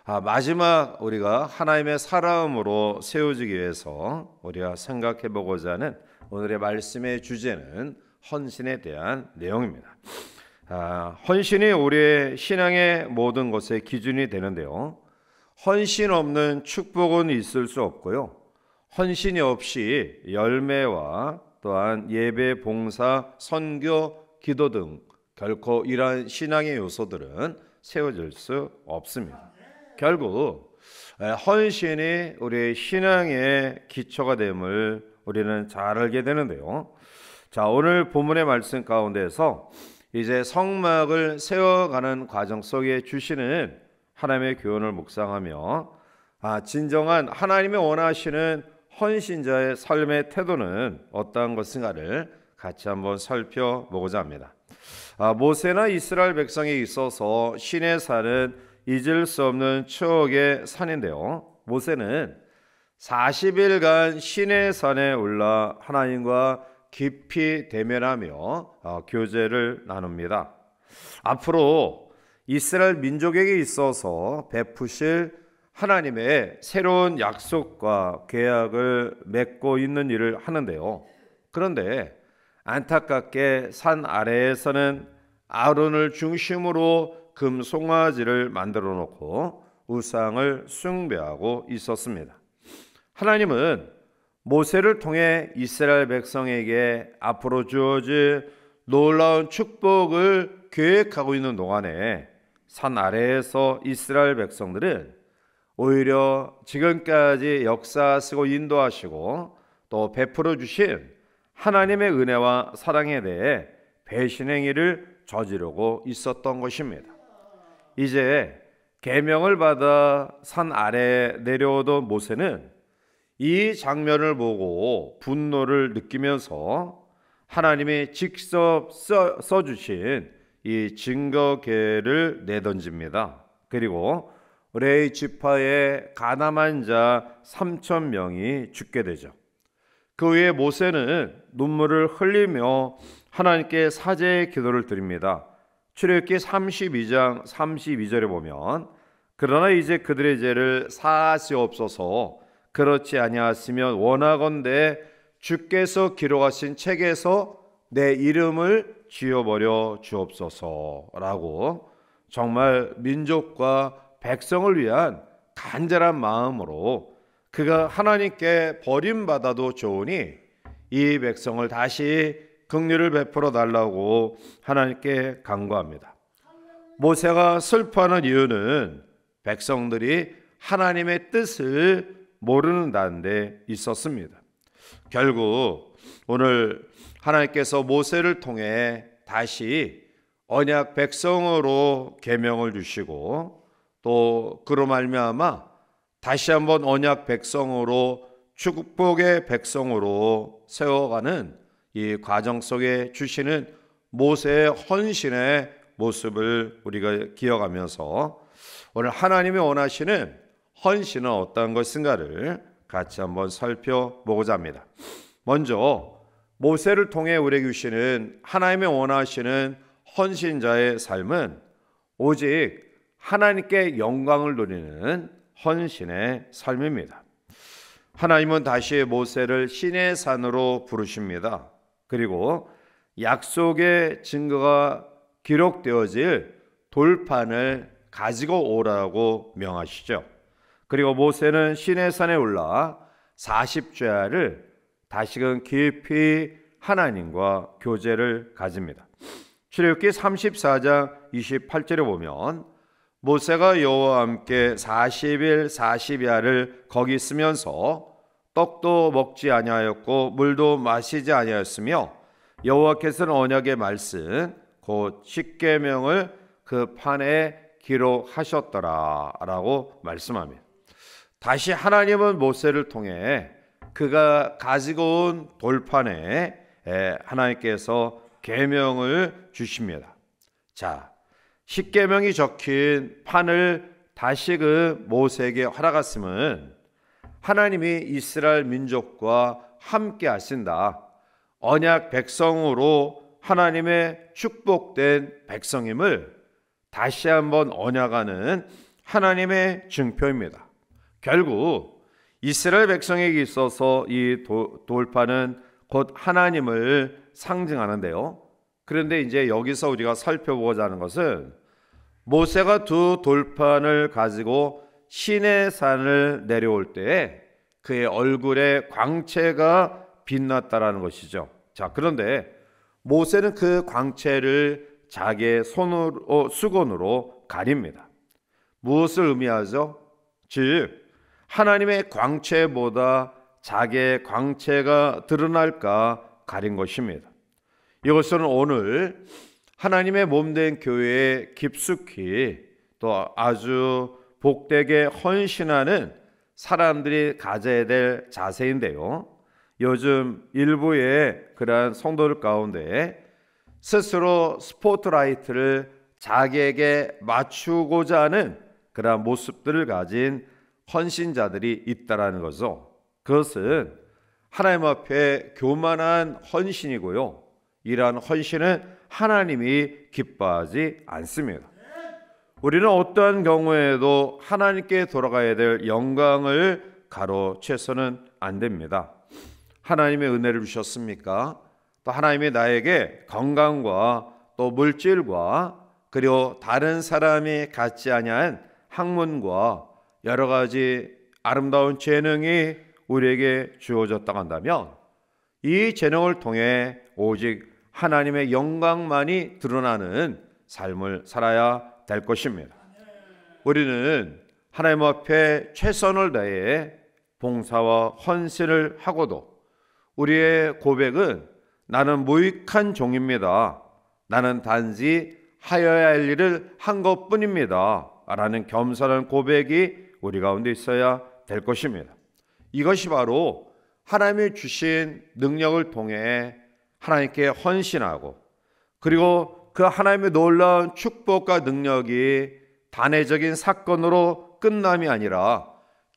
마지막 우리가 하나님의 사람으로 세워지기 위해서 우리가 생각해 보고자 하는 오늘의 말씀의 주제는 헌신에 대한 내용입니다. 헌신이 우리의 신앙의 모든 것의 기준이 되는데요. 헌신 없는 축복은 있을 수 없고요. 헌신이 없이 열매와 또한 예배, 봉사, 선교, 기도 등 결코 이러한 신앙의 요소들은 세워질 수 없습니다. 결국 헌신이 우리의 신앙의 기초가 됨을 우리는 잘 알게 되는데요. 자, 오늘 본문의 말씀 가운데서 이제 성막을 세워가는 과정 속에 주시는 하나님의 교훈을 묵상하며 진정한 하나님이 원하시는 헌신자의 삶의 태도는 어떠한 것인가를 같이 한번 살펴보고자 합니다. 모세나 이스라엘 백성에 있어서 시내 산은 잊을 수 없는 추억의 산인데요. 모세는 40일간 시내 산에 올라 하나님과 깊이 대면하며 교제를 나눕니다. 앞으로 이스라엘 민족에게 있어서 베푸실 하나님의 새로운 약속과 계약을 맺고 있는 일을 하는데요. 그런데 안타깝게 산 아래에서는 아론을 중심으로 금 송아지를 만들어 놓고 우상을 숭배하고 있었습니다. 하나님은 모세를 통해 이스라엘 백성에게 앞으로 주어질 놀라운 축복을 계획하고 있는 동안에 산 아래에서 이스라엘 백성들은 오히려 지금까지 역사하시고 인도하시고 또 베풀어 주신 하나님의 은혜와 사랑에 대해 배신 행위를 저지르고 있었던 것입니다. 이제 계명을 받아 산 아래에 내려오던 모세는 이 장면을 보고 분노를 느끼면서 하나님이 직접 써주신 이 증거궤를 내던집니다. 그리고 레위 지파의 가늠한 자 3,000명이 죽게 되죠. 그 후에 모세는 눈물을 흘리며 하나님께 사죄의 기도를 드립니다. 출애굽기 32장 32절에 보면 그러나 이제 그들의 죄를 사하시옵소서 그렇지 아니하시면 원하건대 주께서 기록하신 책에서 내 이름을 지워버려 주옵소서라고 정말 민족과 백성을 위한 간절한 마음으로 그가 하나님께 버림받아도 좋으니 이 백성을 다시 긍휼을 베풀어 달라고 하나님께 간구합니다. 모세가 슬퍼하는 이유는 백성들이 하나님의 뜻을 모르는 데 있었습니다. 결국 오늘 하나님께서 모세를 통해 다시 언약 백성으로 계명을 주시고 또 그로 말미암아 다시 한번 언약 백성으로 축복의 백성으로 세워가는 이 과정 속에 주시는 모세의 헌신의 모습을 우리가 기억하면서 오늘 하나님이 원하시는 헌신은 어떤 것인가를 같이 한번 살펴보고자 합니다. 먼저 모세를 통해 우리에게 주시는 하나님이 원하시는 헌신자의 삶은 오직 하나님께 영광을 누리는 헌신의 삶입니다. 하나님은 다시 모세를 시내 산으로 부르십니다. 그리고 약속의 증거가 기록되어질 돌판을 가지고 오라고 명하시죠. 그리고 모세는 시내산에 올라 40주야를 다시금 깊이 하나님과 교제를 가집니다. 출애굽기 34장 28절에 보면 모세가 여호와와 함께 40일 40야를 거기 있으면서 떡도 먹지 아니하였고 물도 마시지 아니하였으며 여호와께서는 언약의 말씀 곧 십계명을 그 판에 기록하셨더라 라고 말씀합니다. 다시 하나님은 모세를 통해 그가 가지고 온 돌판에 하나님께서 계명을 주십니다. 자, 십계명이 적힌 판을 다시금 모세에게 허락했음은 하나님이 이스라엘 민족과 함께 하신다. 언약 백성으로 하나님의 축복된 백성임을 다시 한번 언약하는 하나님의 증표입니다. 결국 이스라엘 백성에게 있어서 이 돌판은 곧 하나님을 상징하는데요. 그런데 이제 여기서 우리가 살펴보고자 하는 것은 모세가 두 돌판을 가지고 시내산을 내려올 때 그의 얼굴에 광채가 빛났다라는 것이죠. 자, 그런데 모세는 그 광채를 자기의 수건으로 가립니다. 무엇을 의미하죠? 즉 하나님의 광채보다 자기의 광채가 드러날까 가린 것입니다. 이것은 오늘 하나님의 몸된 교회에 깊숙이 또 아주 복되게 헌신하는 사람들이 가져야 될 자세인데요. 요즘 일부의 그러한 성도들 가운데 스스로 스포트라이트를 자기에게 맞추고자 하는 그러한 모습들을 가진 헌신자들이 있다라는 거죠. 그것은 하나님 앞에 교만한 헌신이고요. 이러한 헌신은 하나님이 기뻐하지 않습니다. 우리는 어떠한 경우에도 하나님께 돌아가야 될 영광을 가로채서는 안 됩니다. 하나님의 은혜를 주셨습니까? 또 하나님이 나에게 건강과 또 물질과 그리고 다른 사람이 갖지 아니한 학문과 여러 가지 아름다운 재능이 우리에게 주어졌다고 한다면 이 재능을 통해 오직 하나님의 영광만이 드러나는 삶을 살아야 될 것입니다. 우리는 하나님 앞에 최선을 다해 봉사와 헌신을 하고도 우리의 고백은 나는 무익한 종입니다. 나는 단지 하여야 할 일을 한 것뿐입니다. 라는 겸손한 고백이 우리 가운데 있어야 될 것입니다. 이것이 바로 하나님이 주신 능력을 통해 하나님께 헌신하고 그리고 그 하나님의 놀라운 축복과 능력이 단회적인 사건으로 끝남이 아니라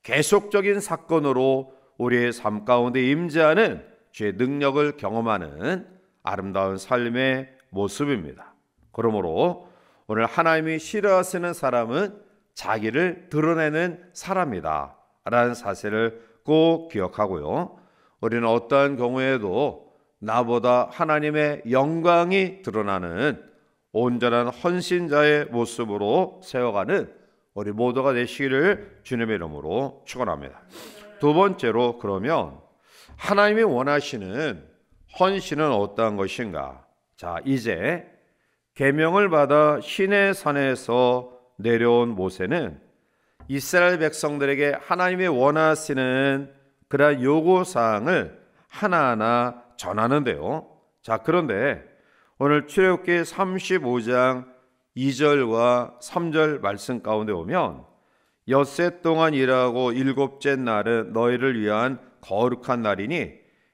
계속적인 사건으로 우리의 삶 가운데 임재하는 주의 능력을 경험하는 아름다운 삶의 모습입니다. 그러므로 오늘 하나님이 싫어하시는 사람은 자기를 드러내는 사람이다 라는 사실을 꼭 기억하고요. 우리는 어떠한 경우에도 나보다 하나님의 영광이 드러나는 온전한 헌신자의 모습으로 세워가는 우리 모두가 되시기를 주님의 이름으로 축원합니다. 두 번째로, 그러면 하나님이 원하시는 헌신은 어떠한 것인가? 자, 이제 계명을 받아 시내산에서 내려온 모세는 이스라엘 백성들에게 하나님이 원하시는 그러한 요구사항을 하나하나 전하는데요. 자, 그런데 오늘 출애굽기 35장 2절과 3절 말씀 가운데 보면 엿새 동안 일하고 일곱째 날은 너희를 위한 거룩한 날이니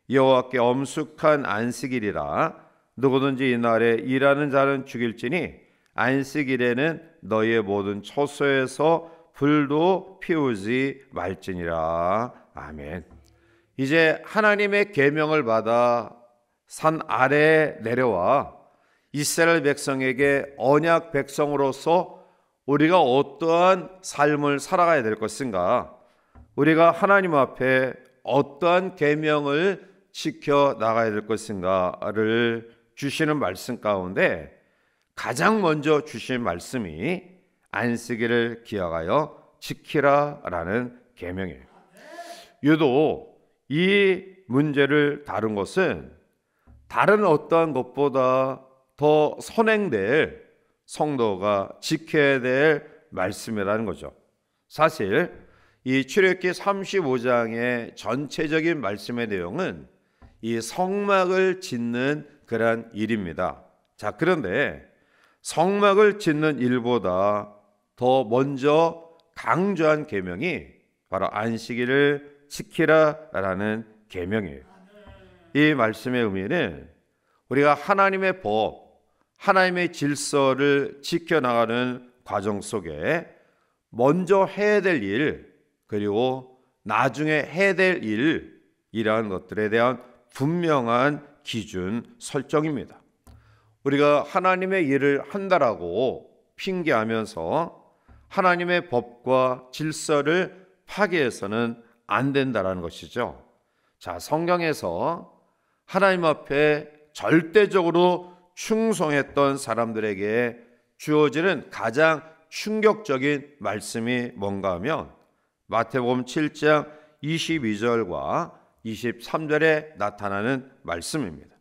여호와께 엄숙한 안식일이라 누구든지 이 날에 일하는 자는 죽일지니 안식일에는 너희의 모든 처소에서 불도 피우지 말지니라. 아멘. 이제 하나님의 계명을 받아 산 아래에 내려와 이스라엘 백성에게 언약 백성으로서 우리가 어떠한 삶을 살아가야 될 것인가, 우리가 하나님 앞에 어떠한 계명을 지켜 나가야 될 것인가를 주시는 말씀 가운데 가장 먼저 주신 말씀이 안식일을 기억하여 지키라라는 계명이에요. 유독 이 문제를 다룬 것은 다른 어떠한 것보다 더 선행될, 성도가 지켜야 될 말씀이라는 거죠. 사실 이 출애굽기 35장의 전체적인 말씀의 내용은 이 성막을 짓는 그러한 일입니다. 자, 그런데 성막을 짓는 일보다 더 먼저 강조한 계명이 바로 안식일을 지키라라는 계명이에요. 이 말씀의 의미는 우리가 하나님의 법, 하나님의 질서를 지켜나가는 과정 속에 먼저 해야 될 일, 그리고 나중에 해야 될 일이라는 것들에 대한 분명한 기준 설정입니다. 우리가 하나님의 일을 한다라고 핑계하면서 하나님의 법과 질서를 파괴해서는 안 된다라는 것이죠. 자, 성경에서 하나님 앞에 절대적으로 충성했던 사람들에게 주어지는 가장 충격적인 말씀이 뭔가 하면 마태복음 7장 22절과 23절에 나타나는 말씀입니다.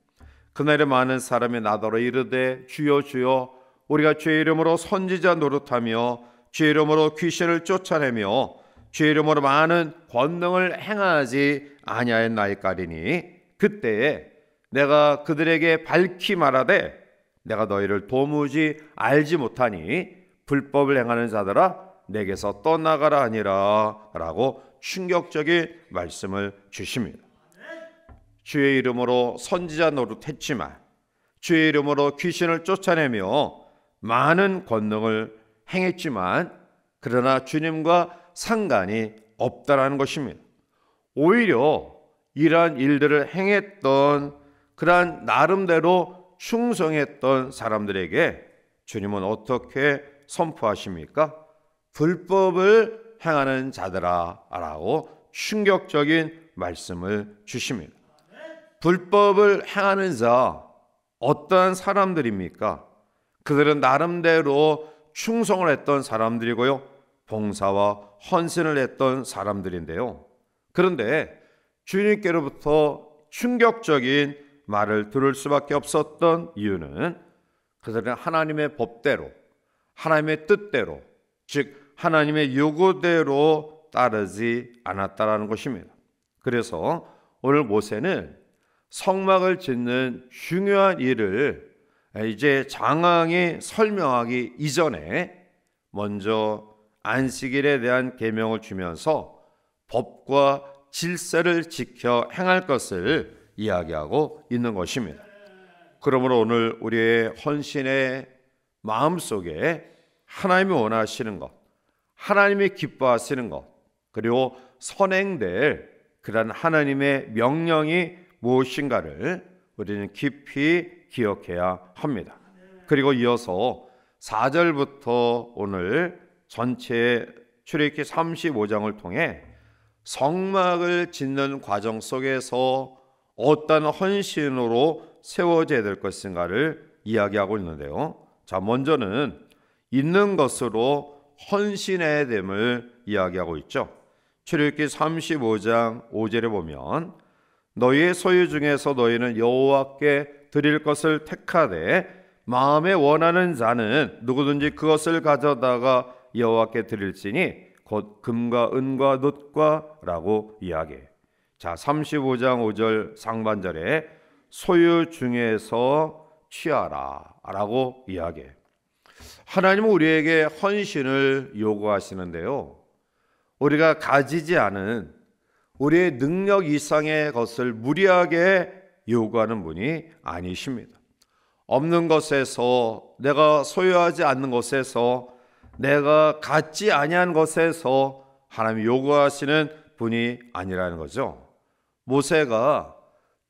그날에 많은 사람이 나더러 이르되 주여 주여 우리가 주의 이름으로 선지자 노릇하며 주의 이름으로 귀신을 쫓아내며 주의 이름으로 많은 권능을 행하지 아니하였나이까리니 그때에 내가 그들에게 밝히 말하되 내가 너희를 도무지 알지 못하니 불법을 행하는 자들아 내게서 떠나가라 하니라 라고 충격적인 말씀을 주십니다. 주의 이름으로 선지자 노릇했지만 주의 이름으로 귀신을 쫓아내며 많은 권능을 행했지만 그러나 주님과 상관이 없다라는 것입니다. 오히려 이러한 일들을 행했던 그러한 나름대로 충성했던 사람들에게 주님은 어떻게 선포하십니까? 불법을 행하는 자들아 라고 충격적인 말씀을 주십니다. 불법을 행하는 자 어떠한 사람들입니까? 그들은 나름대로 충성을 했던 사람들이고요, 봉사와 헌신을 했던 사람들인데요. 그런데 주님께로부터 충격적인 말을 들을 수밖에 없었던 이유는 그들은 하나님의 법대로, 하나님의 뜻대로, 즉 하나님의 요구대로 따르지 않았다라는 것입니다. 그래서 오늘 모세는 성막을 짓는 중요한 일을 이제 장황히 설명하기 이전에 먼저 안식일에 대한 계명을 주면서 법과 질서를 지켜 행할 것을 이야기하고 있는 것입니다. 그러므로 오늘 우리의 헌신의 마음속에 하나님이 원하시는 것, 하나님이 기뻐하시는 것, 그리고 선행될 그런 하나님의 명령이 무엇인가를 우리는 깊이 기억해야 합니다. 그리고 이어서 4절부터 오늘 전체 출애굽기 35장을 통해 성막을 짓는 과정 속에서 어떤 헌신으로 세워져야 될 것인가를 이야기하고 있는데요. 자, 먼저는 있는 것으로 헌신해야 됨을 이야기하고 있죠. 출애굽기 35장 5절에 보면 너희의 소유 중에서 너희는 여호와께 드릴 것을 택하되 마음에 원하는 자는 누구든지 그것을 가져다가 여호와께 드릴지니 곧 금과 은과 놋과 라고 이야기해. 자, 35장 5절 상반절에 소유 중에서 취하라 라고 이야기해. 하나님은 우리에게 헌신을 요구하시는데요, 우리가 가지지 않은 우리의 능력 이상의 것을 무리하게 요구하는 분이 아니십니다. 없는 것에서, 내가 소유하지 않는 것에서, 내가 갖지 아니한 것에서 하나님이 요구하시는 분이 아니라는 거죠. 모세가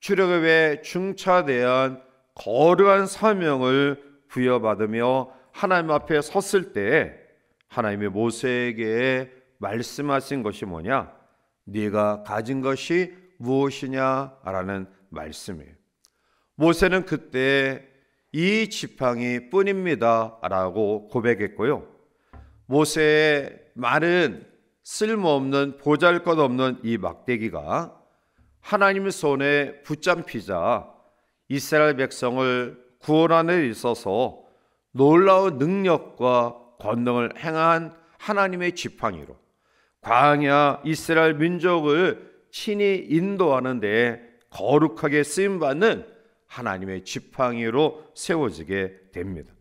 출애굽의 중차대한 거룩한 사명을 부여받으며 하나님 앞에 섰을 때 하나님이 모세에게 말씀하신 것이 뭐냐? 네가 가진 것이 무엇이냐라는 말씀이에요. 모세는 그때 이 지팡이 뿐입니다 라고 고백했고요, 모세의 말은 쓸모없는 보잘것없는 이 막대기가 하나님의 손에 붙잡히자 이스라엘 백성을 구원하는 데 있어서 놀라운 능력과 권능을 행한 하나님의 지팡이로 광야 이스라엘 민족을 친히 인도하는 데 거룩하게 쓰임받는 하나님의 지팡이로 세워지게 됩니다.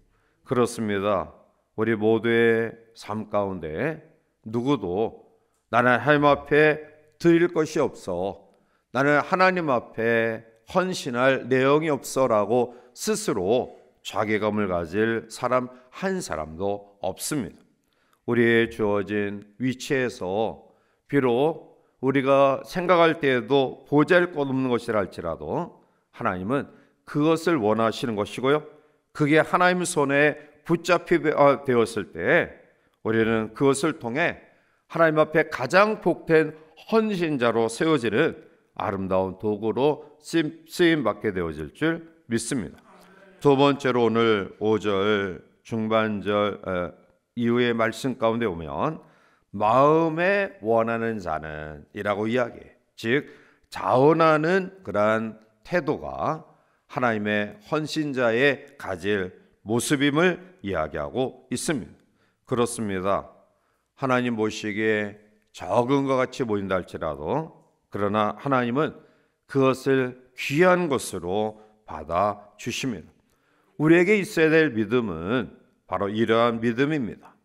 그렇습니다. 우리 모두의 삶 가운데 누구도 나는 하나님 앞에 드릴 것이 없어, 나는 하나님 앞에 헌신할 내용이 없어라고 스스로 자괴감을 가질 사람 한 사람도 없습니다. 우리의 주어진 위치에서 비록 우리가 생각할 때에도 보잘것없는 것이라 할지라도 하나님은 그것을 원하시는 것이고요, 그게 하나님 손에 붙잡히게 되었을 때 우리는 그것을 통해 하나님 앞에 가장 복된 헌신자로 세워지는 아름다운 도구로 쓰임받게 되어질 줄 믿습니다. 두 번째로 오늘 5절 중반절 이후의 말씀 가운데 보면 마음에 원하는 자는 이라고 이야기해요. 즉 자원하는 그러한 태도가 하나님의 헌신자의 가질 모습임을 이야기하고 있습니다. 그렇습니다. 하나님 보시기에 적은 것 같이 보인다 할지라도 그러나 하나님은 그것을 귀한 것으로 받아 주십니다. 우리에게 있어야 될 믿음은 바로 이러한 믿음입니다.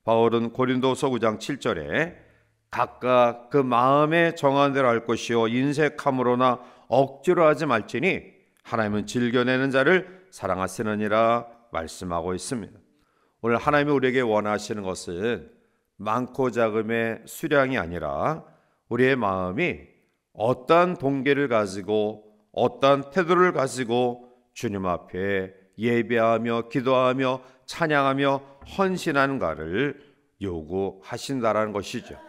바울은 고린도서 9장 7절에 각각 그 마음에 정한 대로 할 것이요 인색함으로나 억지로 하지 말지니 하나님은 즐겨내는 자를 사랑하시느니라 말씀하고 있습니다. 오늘 하나님이 우리에게 원하시는 것은 많고 작음의 수량이 아니라 우리의 마음이 어떠한 동기를 가지고 어떠한 태도를 가지고 주님 앞에 예배하며 기도하며 찬양하며 헌신하는가를 요구하신다라는 것이죠.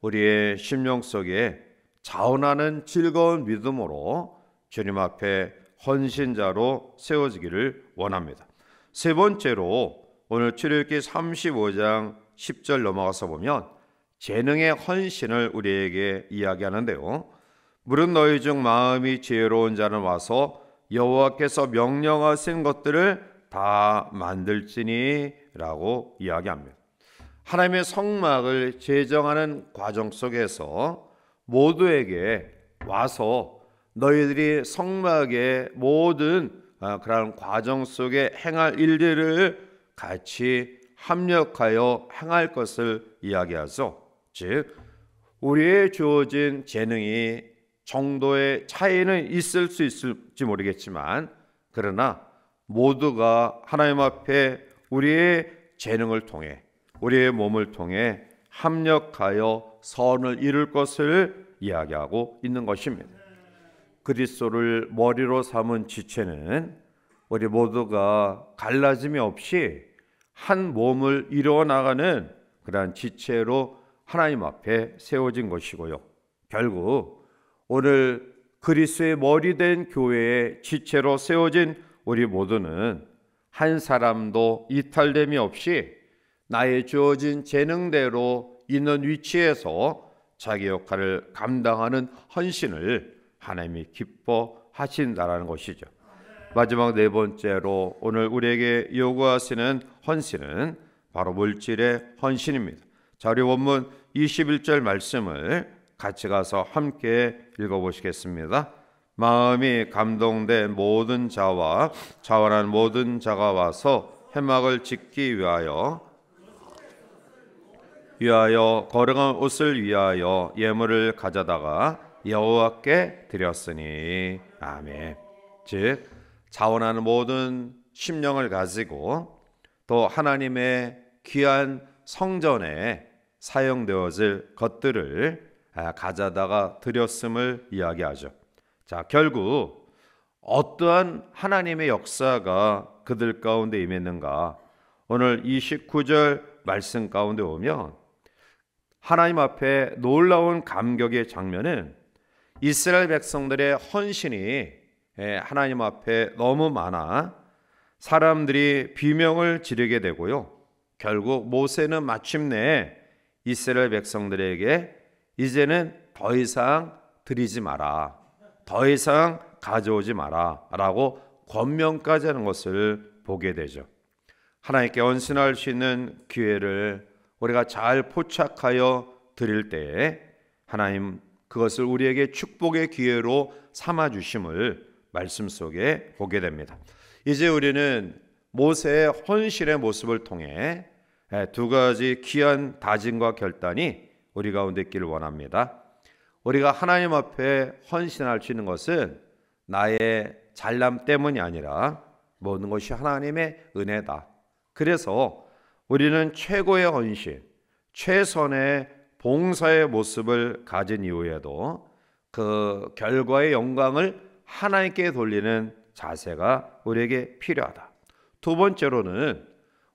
우리의 심령 속에 자원하는 즐거운 믿음으로 주님 앞에 헌신자로 세워지기를 원합니다. 세 번째로 오늘 출애굽기 35장 10절 넘어가서 보면 재능의 헌신을 우리에게 이야기하는데요. 물은 너희 중 마음이 지혜로운 자는 와서 여호와께서 명령하신 것들을 다 만들지니 라고 이야기합니다. 하나님의 성막을 제정하는 과정 속에서 모두에게 와서 너희들이 성막의 모든 그런 과정 속에 행할 일들을 같이 합력하여 행할 것을 이야기하죠. 즉 우리의 주어진 재능이 정도의 차이는 있을 수 있을지 모르겠지만 그러나 모두가 하나님 앞에 우리의 재능을 통해 우리의 몸을 통해 합력하여 선을 이룰 것을 이야기하고 있는 것입니다. 그리스도를 머리로 삼은 지체는 우리 모두가 갈라짐이 없이 한 몸을 이루어 나가는 그러한 지체로 하나님 앞에 세워진 것이고요. 결국 오늘 그리스도의 머리 된 교회의 지체로 세워진 우리 모두는 한 사람도 이탈됨이 없이 나의 주어진 재능대로 있는 위치에서 자기 역할을 감당하는 헌신을 하나님이 기뻐하신다라는 것이죠. 마지막 네 번째로 오늘 우리에게 요구하시는 헌신은 바로 물질의 헌신입니다. 자, 우리 원문 21절 말씀을 같이 가서 함께 읽어보시겠습니다. 마음이 감동된 모든 자와 자원한 모든 자가 와서 회막을 짓기 위하여 거룩한 옷을 위하여 예물을 가져다가 여호와께 드렸으니 아멘. 즉 자원하는 모든 심령을 가지고 또 하나님의 귀한 성전에 사용되어질 것들을 가져다가 드렸음을 이야기하죠. 자, 결국 어떠한 하나님의 역사가 그들 가운데 임했는가? 오늘 29절 말씀 가운데 오면 하나님 앞에 놀라운 감격의 장면은 이스라엘 백성들의 헌신이 하나님 앞에 너무 많아 사람들이 비명을 지르게 되고요. 결국 모세는 마침내 이스라엘 백성들에게 이제는 더 이상 드리지 마라, 더 이상 가져오지 마라 라고 권면까지 하는 것을 보게 되죠. 하나님께 헌신할 수 있는 기회를 우리가 잘 포착하여 드릴 때에 하나님 그것을 우리에게 축복의 기회로 삼아 주심을 말씀 속에 보게 됩니다. 이제 우리는 모세의 헌신의 모습을 통해 두 가지 귀한 다짐과 결단이 우리 가운데 있기를 원합니다. 우리가 하나님 앞에 헌신할 수 있는 것은 나의 잘남 때문이 아니라 모든 것이 하나님의 은혜다. 그래서 우리는 최고의 헌신, 최선의 봉사의 모습을 가진 이후에도 그 결과의 영광을 하나님께 돌리는 자세가 우리에게 필요하다. 두 번째로는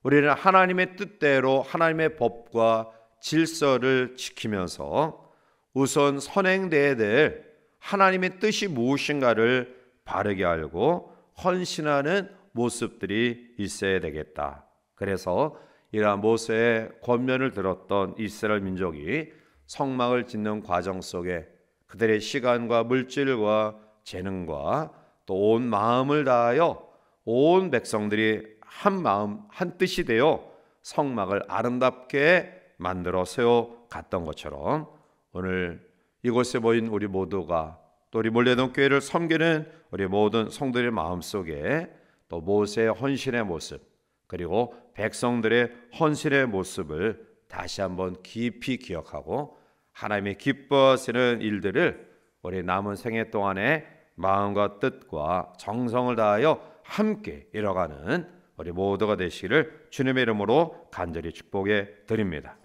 우리는 하나님의 뜻대로 하나님의 법과 질서를 지키면서 우선 선행돼야 될 하나님의 뜻이 무엇인가를 바르게 알고 헌신하는 모습들이 있어야 되겠다. 그래서 이러한 모세의 권면을 들었던 이스라엘 민족이 성막을 짓는 과정 속에 그들의 시간과 물질과 재능과 또 온 마음을 다하여 온 백성들이 한 마음 한 뜻이 되어 성막을 아름답게 만들어 세워 갔던 것처럼 오늘 이곳에 모인 우리 모두가 또 우리 몰래동 교회를 섬기는 우리 모든 성도들의 마음속에 또 모세의 헌신의 모습 그리고 백성들의 헌신의 모습을 다시 한번 깊이 기억하고 하나님의 기뻐하시는 일들을 우리 남은 생애 동안에 마음과 뜻과 정성을 다하여 함께 이뤄가는 우리 모두가 되시기를 주님의 이름으로 간절히 축복해 드립니다.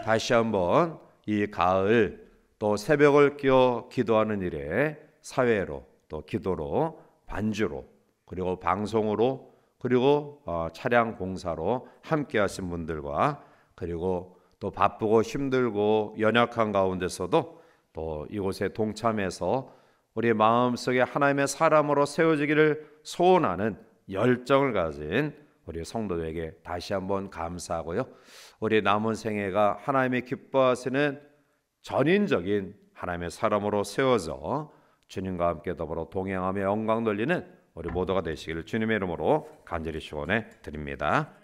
다시 한번 이 가을 또 새벽을 끼워 기도하는 일에 사회로 또 기도로 반주로 그리고 방송으로 그리고 차량 공사로 함께 하신 분들과 그리고 또 바쁘고 힘들고 연약한 가운데서도 또 이곳에 동참해서 우리 마음속에 하나님의 사람으로 세워지기를 소원하는 열정을 가진 우리 성도들에게 다시 한번 감사하고요. 우리 남은 생애가 하나님의 기뻐하시는 전인적인 하나님의 사람으로 세워져 주님과 함께 더불어 동행하며 영광 돌리는 우리 모두가 되시기를 주님의 이름으로 간절히 축원해 드립니다.